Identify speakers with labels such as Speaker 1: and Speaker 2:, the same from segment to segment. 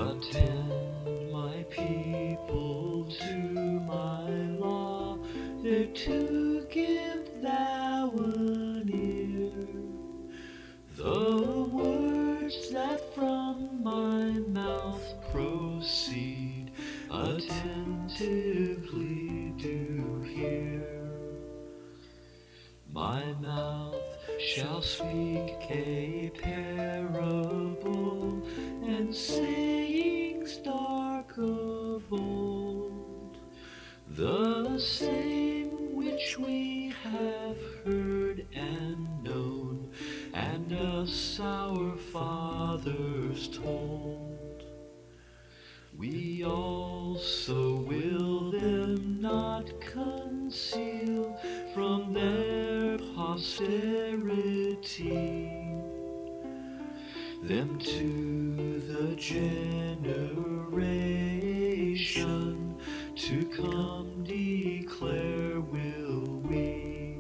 Speaker 1: Attend, my people, to my law, thereto give thou an ear. The words that from my mouth proceed, attentively do hear. My mouth shall speak a parable, and sayings dark of old, the same which we have heard and known, and us our fathers told. We also will them not conceal from their posterity, them to the generation to come declare will we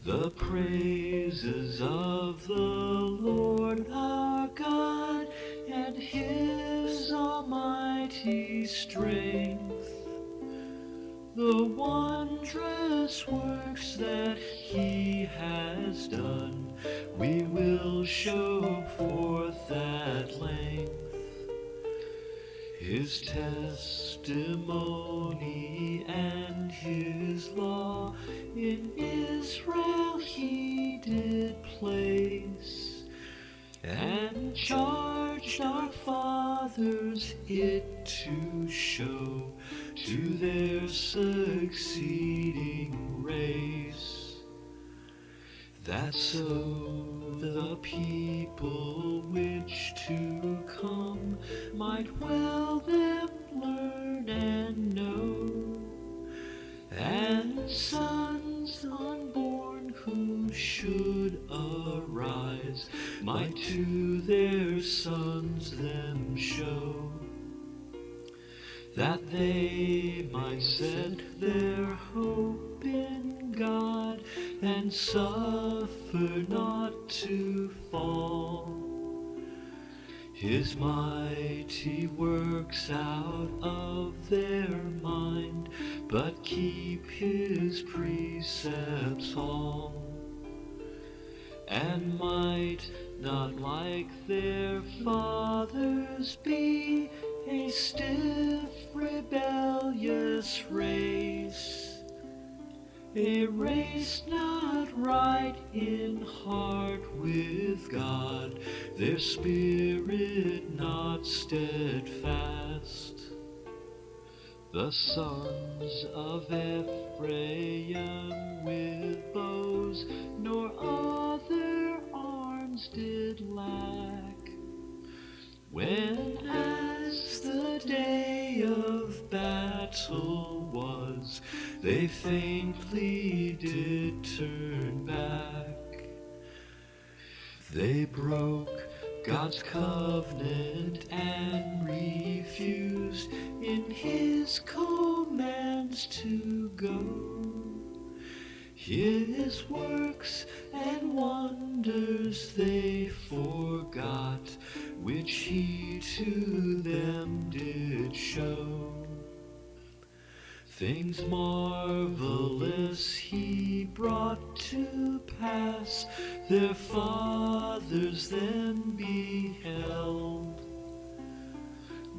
Speaker 1: the praises of the Lord our God and his almighty strength, the wondrous works that he has done, we will show forth at length. His testimony and his law in Israel he did place, and charged our fathers it to show to their succeeding race, that so the people which to come might well them learn and know, and sons unborn who should arise might to their sons them show, that they might set their hope in God and suffer not to fall. His mighty works out of their mind, but keep his precepts all, and might not like their fathers be a stiff rebellious race, a race not right in heart with God, their spirit not steadfast. The sons of Ephraim with bows nor other arms did lack, when as the day of battle was, they faintly did turn back. They broke God's covenant and refused in his commands to go. His works and wonders they forgot, which he to them did show. Things marvelous he brought to pass, their fathers then beheld,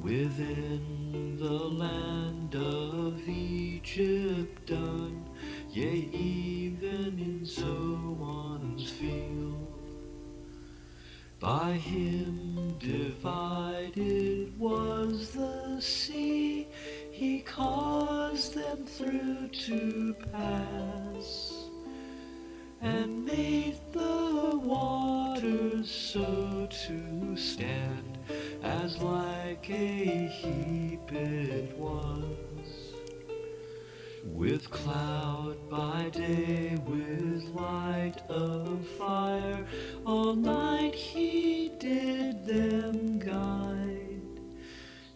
Speaker 1: within the land of Egypt done, yea, even in Zoan's field. By him divided was the sea, he caused them through to pass, and made the waters so to stand, as like a heap it was. With cloud by day, with light of fire, all night he did them guide.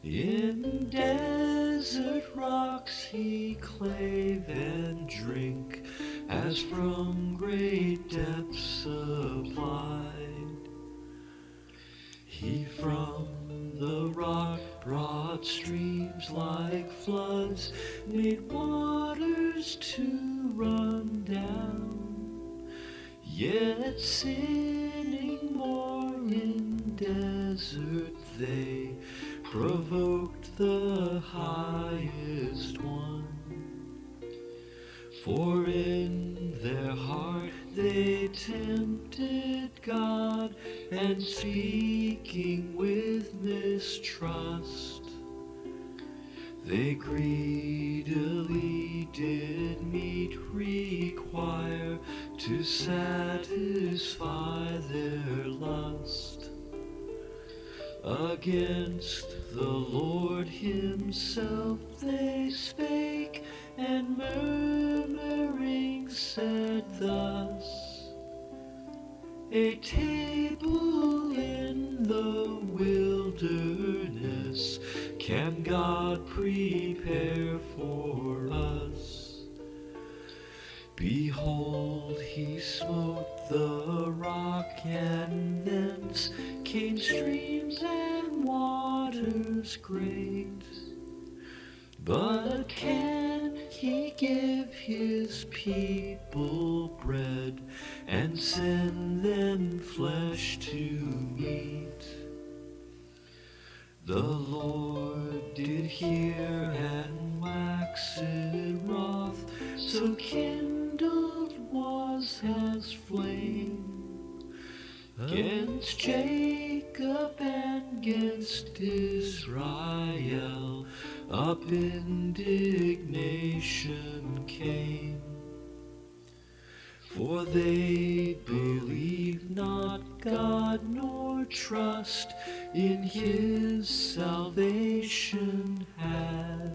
Speaker 1: In desert rocks he clave and drink, as from great depths supplied. He from the rock brought streams like floods, made waters to run down. Yet sinning more in desert, they provoked the highest one. For in their heart they tempted God, and speaking with mistrust, they greedily did meat require to satisfy their lust. Against the Lord himself they spake, and murmuring said thus, a table in the wilderness can God prepare for us. Behold, he smote the rock, and thence came streams and waters great. But can he give his people bread, and send them flesh to eat? The Lord did hear and waxed wroth, so kindled was his flame against Jacob and against Israel. Up indignation came, for they believed not God, nor trust in his salvation had.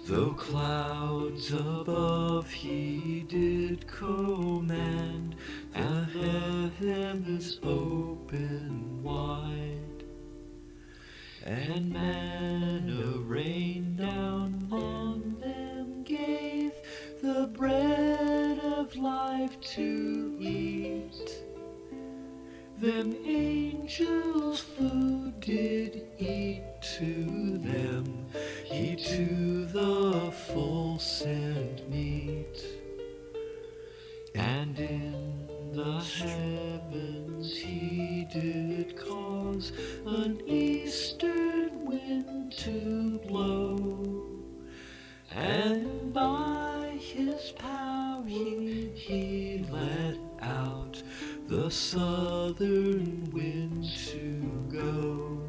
Speaker 1: Though clouds above he did command, the heavens open wide, and manna rained down on them, gave the bread of life to eat. Them angels food did eat to them, he to the full sent meat. And in the heavens he did cause an eastern wind to blow, and by his power he let out the southern wind to go.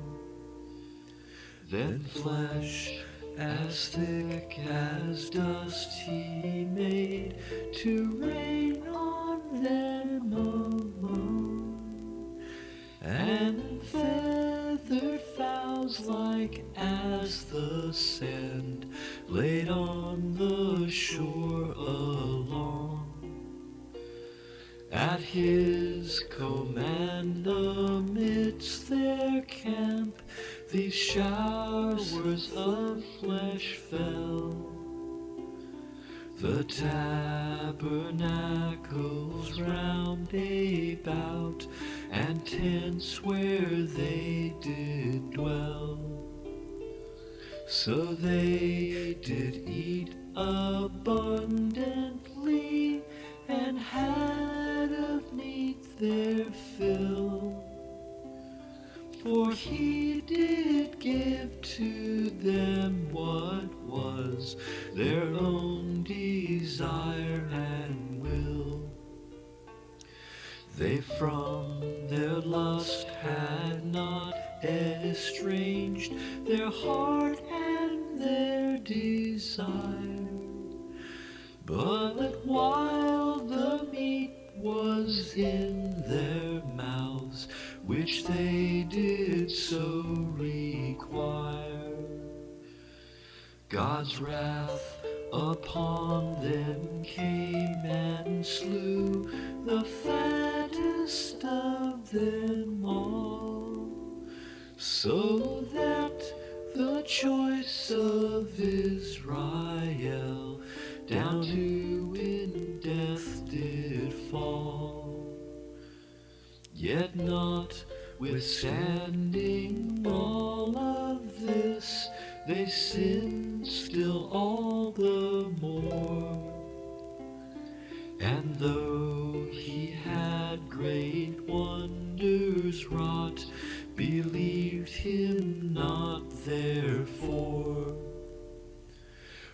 Speaker 1: Then flesh as thick as dust he made to rain on them alone, and feathered fowls like as the sand laid on the shore along. At his command amidst their camp these showers of flesh fell. The tabernacles round about, and tents where they did dwell. So they did eat abundantly, and had of meat their fill. For he did give to them what was their own desire and will. They from their lust had not estranged their heart and their desire, but while the meat was in their mouths, which they did so require, God's wrath upon them came and slew the fattest of them all, so that the choice of Israel down to in death did fall. Yet not Withstanding all of this, they sinned still all the more. And though he had great wonders wrought, believed him not therefore.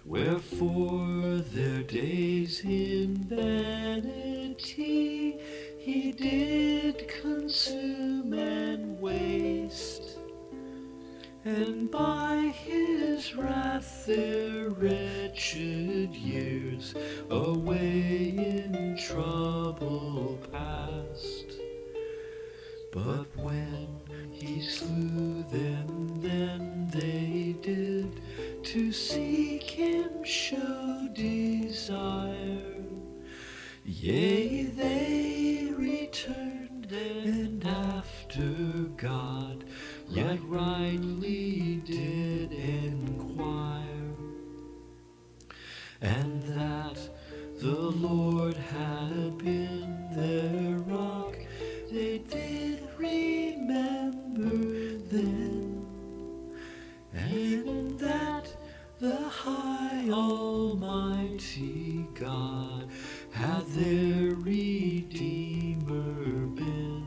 Speaker 1: Wherefore their days in vanity he did consume and waste, and by his wrath their wretched years away in trouble passed. But when he slew them, then they did to seek him show desire. Yea, they returned, and after God right rightly did enquire, and that the Lord had been their rock, they did remember then, and that the high Almighty God had their Redeemer been.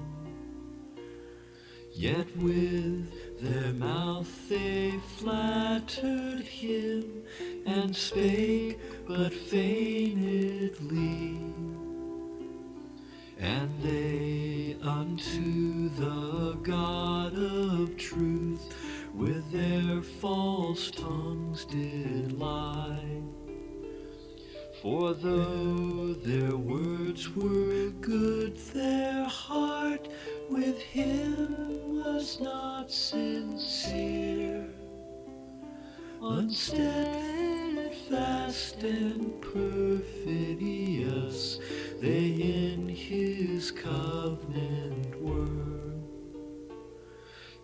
Speaker 1: Yet with their mouth they flattered him, and spake but feignedly, and they unto the God of truth with their false tongues did lie. For though their words were good, their heart with him was not sincere. Unsteadfast and perfidious they in his covenant were,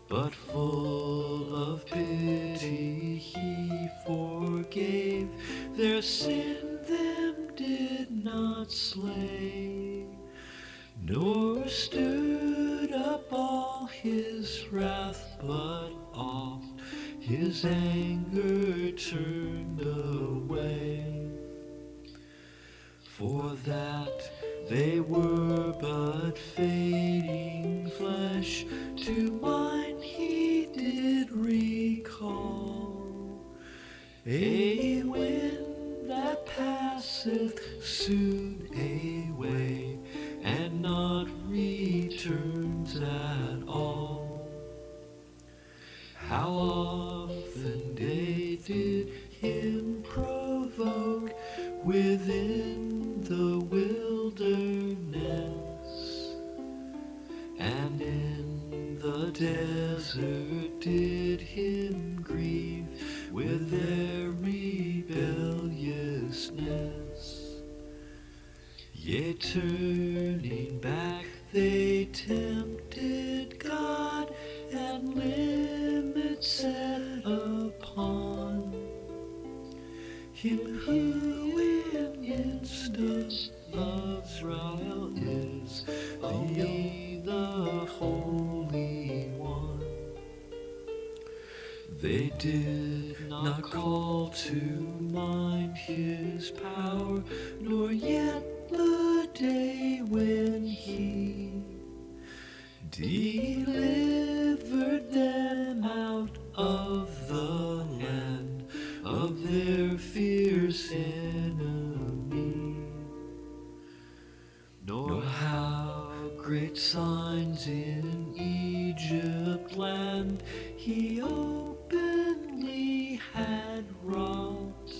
Speaker 1: but full of pity he forgave their sin, them did not slay, nor stirred up all his wrath, but oft his anger turned away. For that they were but fading flesh, to mind he did recall a wind that passeth soon away, and not returns at all. How often they did him provoke within the wilderness, and in the desert did him grieve with their rebelliousness. Yea, turning back they tempted God, and limits set upon him who in instance of Israel is the Holy One. They did not call to mind his power, nor yet the day when he delivered them out of the land of their fierce enemy, nor how great signs in Egypt land he openly had wrought,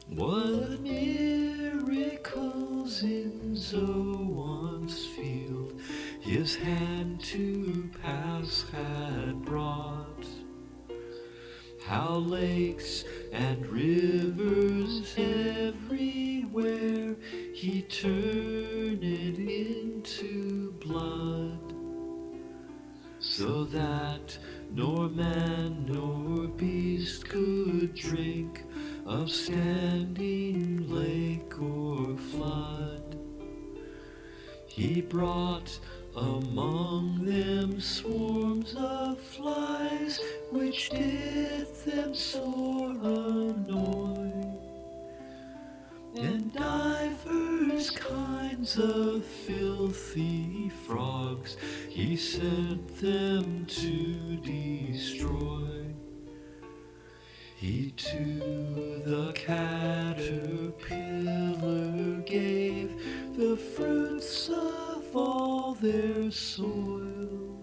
Speaker 1: what miracles in Zoan's field his hand to pass had brought, how lakes and rivers everywhere he turned into blood, so that nor man nor beast could drink of standing lake or flood. He brought Among them swarms of flies, which did them sore annoy, and divers kinds of filthy frogs he sent them to destroy. He to the caterpillar gave the fruits of all their soil.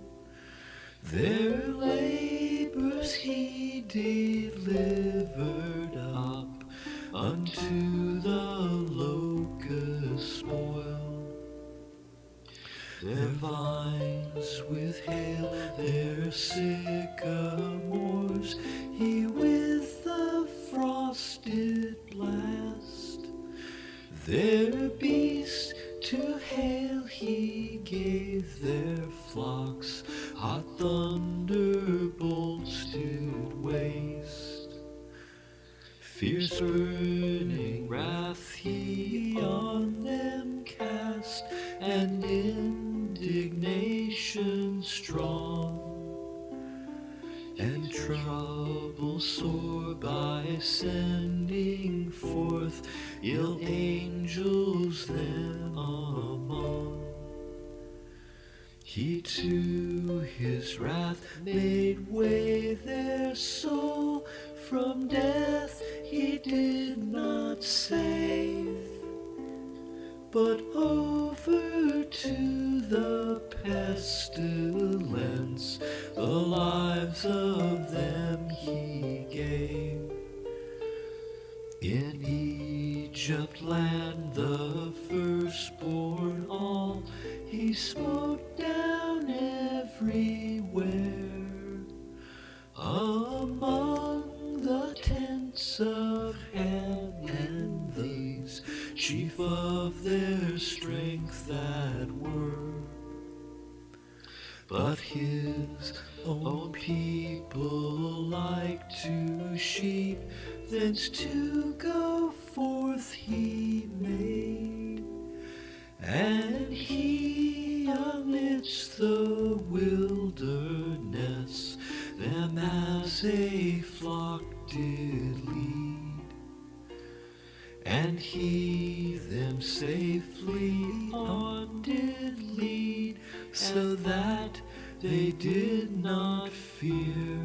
Speaker 1: Their labors he delivered up unto the locust spoil. Their vines with hail, their sycamores he with the frost did blast. Their beasts to hail he gave, their flocks hot thunderbolts did waste. Fierce burning wrath he on them cast, and indignation strong, and trouble sore by sending forth ill angels them among. He to his wrath made way their soul, from death he did not save, but over to the pestilence the lives of them he gave. In Egypt land the firstborn all he smote down everywhere. Among the tents of Ham and these, chief of their strength that were. But his own people like to sheep, thence to go forth he made. And he amidst the wilderness them as a flock did lead, and he them safely on did lead, so that they did not fear.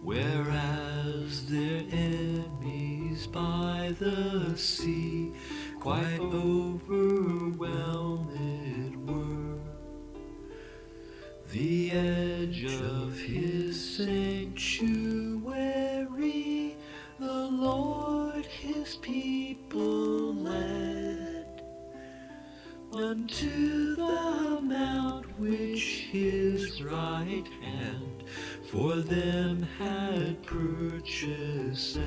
Speaker 1: Whereas their enemies by the sea quite overwhelmed were, the edge of his sanctuary the Lord his people led, unto the mount which his right hand for them had purchased.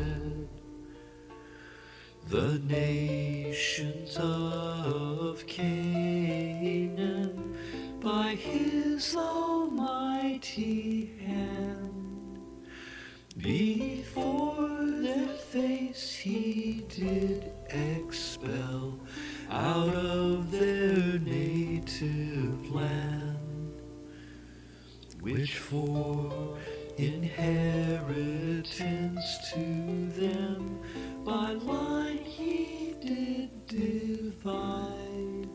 Speaker 1: The nations of Canaan by his almighty hand, before their face he did expel out of their native land, which for inheritance to them by line he did divide,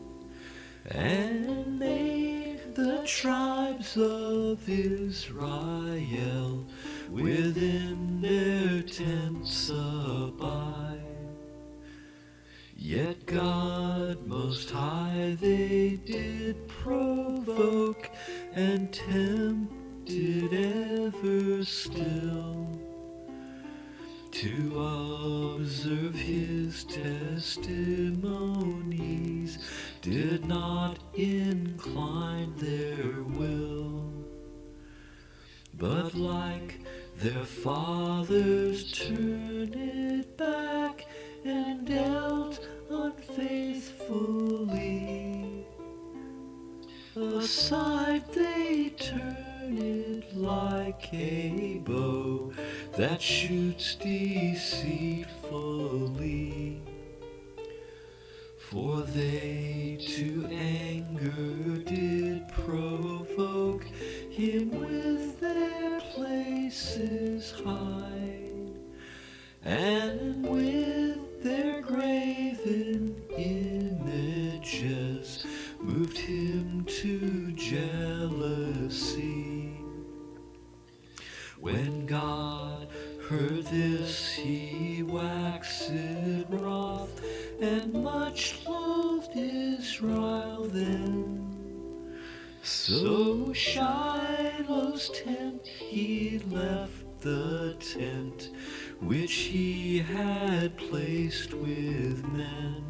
Speaker 1: and made the tribes of Israel within their tents abide. Yet God most high they did provoke, and tempted ever still, to observe his testimonies, did not incline their will, but like their fathers turned it back, and dealt unfaithfully. Aside they turn it like a bow that shoots deceitfully. For they to anger did provoke him with their places high, and with their graven images moved him to jealousy. When God heard this, he waxed wroth, and much loved Israel then. So Shiloh's tent he left, the tent which he had placed with men,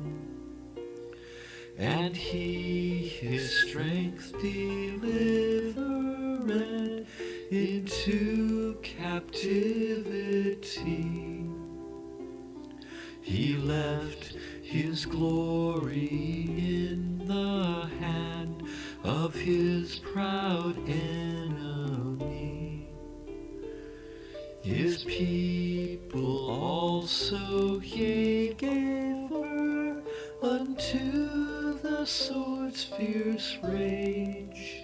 Speaker 1: and he his strength delivered into captivity. He left his glory in the hand of his proud enemy. His people also he gave over unto the sword's fierce rage.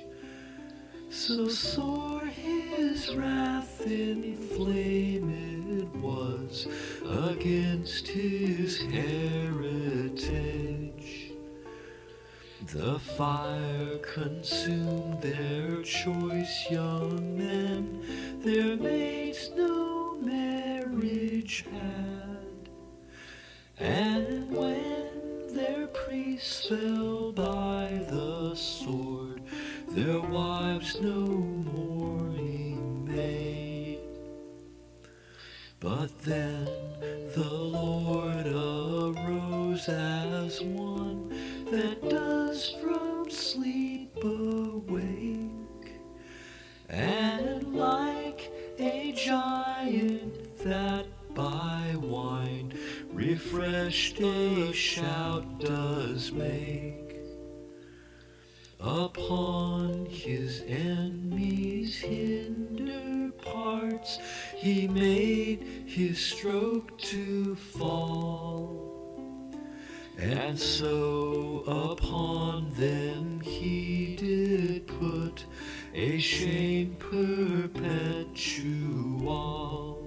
Speaker 1: So sore his wrath inflamed was against his heritage. The fire consumed their choice young men, their mates no marriage had. And when their priests fell by the sword, their wives no mourning made. But then the Lord arose as one that does from sleep awake, and like a giant that by wine refreshed a shout does make. Upon his enemies' hinder parts he made his stroke to fall, and so upon them he did put a shame perpetual.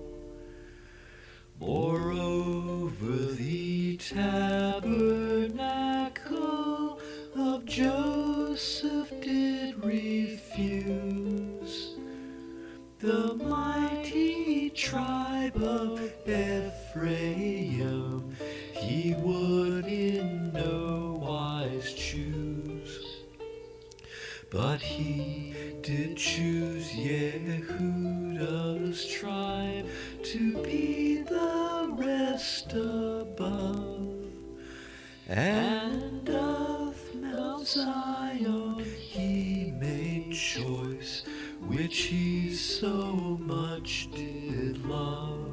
Speaker 1: Moreover, the tabernacle of Joseph did refuse. The mighty tribe of Ephraim he would in no wise choose, but he did choose Yehuda's tribe to be the rest above, and of Mount Zion he made choice, which he so much did love.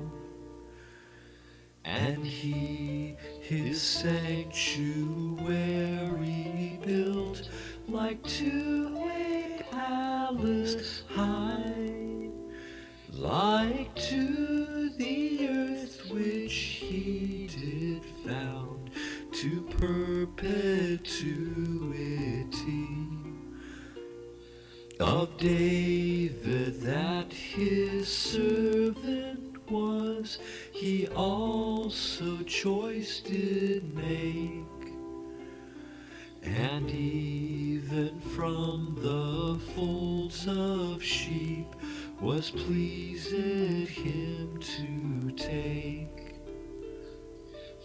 Speaker 1: And he his sanctuary built like to a palace high, like to the earth which he did found to perpetuity. Of David that his servant was, he also choice did make, and even from the folds of sheep was pleased him to take.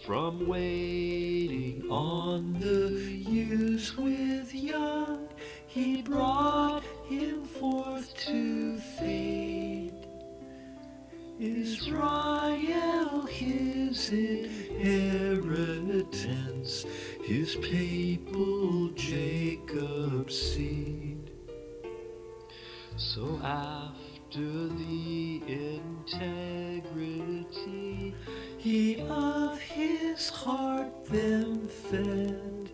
Speaker 1: From waiting on the ewes with young, he brought him forth to feed. Israel his inheritance, his people Jacob's seed. So after the integrity he of his heart them fed,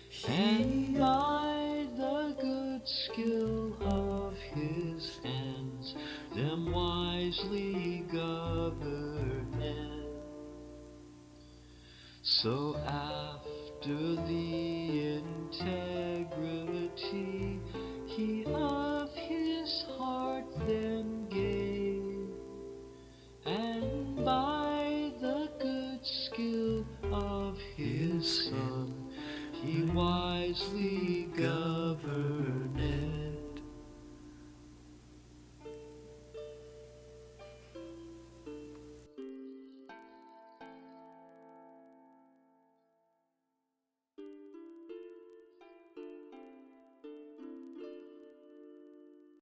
Speaker 1: he eyed the good skill of his hands, them wisely governed. So after after the integrity he of his heart then gave, and by the good skill of his son he wisely governed.